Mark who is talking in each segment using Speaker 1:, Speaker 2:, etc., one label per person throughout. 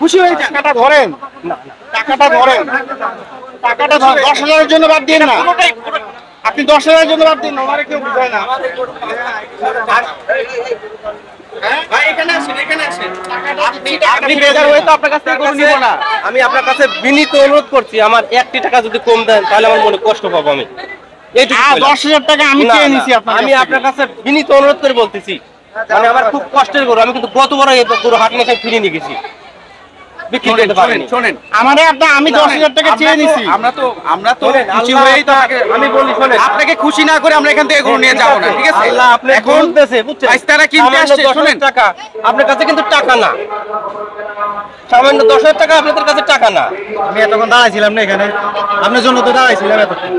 Speaker 1: খুশি হয়ে টাকাটা ধরেন, টাকাটা ধরেন, টাকাটা 10,000-এর জন্য বাদ দিন না, আপনি 10,000-এর জন্য বাদ দিন না, আমারে কেউ বুঝায় না।
Speaker 2: আমি আপনার কাছে বিনীত অনুরোধ করছি, আমার 1টি টাকা যদি কম দেন তাহলে আমার মনে কষ্ট পাবো। আমি
Speaker 1: 10,000 টাকা আমি চেয়ে নিছি,
Speaker 2: আমি আপনার কাছে বিনীত অনুরোধ করে বলতেছি, মানে আমার খুব কষ্টের গরু, আমি কিন্তু গতবার এই গরু হাট মেশে ফিরে নিয়ে গেছি, বিক্রি করতে পারিনি।
Speaker 1: শোনেন আমারে আমি 10,000 টাকা চেয়ে নিছি,
Speaker 3: আমরা তো খুশি হয়েই তো
Speaker 2: আমি বলি, শোনেন,
Speaker 3: আপনাকে খুশি না করে আমরা এখান থেকে গরু নিয়ে যাব না, ঠিক আছে?
Speaker 2: আল্লাহ আপনি
Speaker 3: এখন
Speaker 2: বলতেছে, বুঝছেন,
Speaker 3: তারা কিনতে আসছে, শুনেন,
Speaker 2: টাকা আপনার কাছে কিন্তু টাকা না, সামান্য 10,000 টাকা আপনাদের কাছে টাকা না।
Speaker 1: আমি এতক্ষণ দাঁড়াইছিলাম না এখানে, আপনার জন্য তো দাঁড়াইছিলাম এতক্ষণ।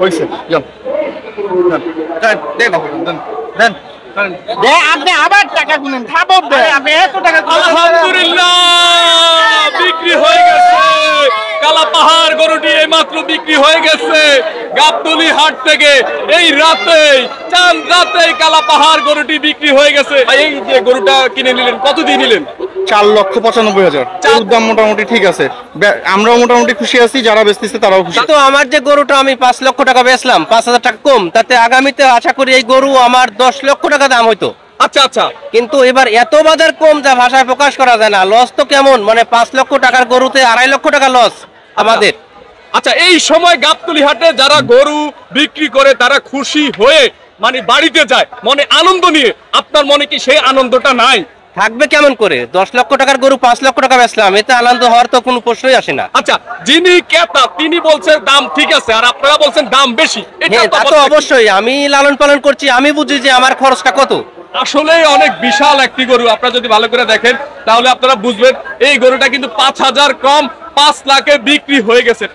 Speaker 1: হইছে দেন দে, আপনি আবার টাকা গুনেন, খাবো দে, আপনি এত টাকা
Speaker 4: আলহামদুলিল্লাহ, বিক্রি হয়ে গেছে কালাপাহাড় গরুটি, এইমাত্র বিক্রি হয়ে গেছে গাবতলী হাট থেকে। এই রাতেই, চাঁদ রাতেই কালাপাহাড় গরুটি বিক্রি হয়ে গেছে। এই যে গরুটা কিনে নিলেন, কত দিয়ে নিলেন?
Speaker 1: 4,95,000। এর দাম মোটামুটি ঠিক আছে, আমরাও মোটামুটি খুশি আছি, যারা বেচতেছে তারাও খুশি।
Speaker 2: তো আমার যে গরুটা আমি 5 লক্ষ টাকা বেচলাম, 5,000 টাকা কম, তাতে আগামীতে আশা করি এই গরু আমার 10 লক্ষ টাকা দাম হইতো।
Speaker 4: আচ্ছা আচ্ছা,
Speaker 2: কিন্তু এবার এত বাজার কম যা ভাষায় প্রকাশ করা যায় না। লস তো কেমন, মানে 5 লক্ষ টাকার গরুতে 2.5 লক্ষ টাকা লস আমাদের।
Speaker 4: আচ্ছা, এই সময় গাবতলী হাটে যারা গরু বিক্রি করে তারা খুশি হয়ে মানে বাড়িতে যায় মনে আনন্দ নিয়ে, আপনার মনে কি সেই আনন্দটা নাই?
Speaker 2: থাকবে কেমন করে? 10 লক্ষ টাকার গরু 5 লক্ষ টাকা বেচলাম, এতে আনন্দ হওয়ার তো কোনো প্রশ্নই আসে না।
Speaker 4: আচ্ছা, যিনি ক্রেতা তিনি বলছেন দাম ঠিক আছে, আর আপনারা বলছেন দাম বেশি, এটা
Speaker 2: হ্যাঁ, তা তো অবশ্যই, আমি লালন পালন করছি, আমি বুঝি যে আমার খরচটা কত।
Speaker 4: আসলে অনেক বিশাল একটি গরু, আপনারা যদি ভালো করে দেখেন তাহলে আপনারা বুঝবেন এই গরুটা কিন্তু 5,000 কম 5 লাখে বিক্রি হয়ে গেছে।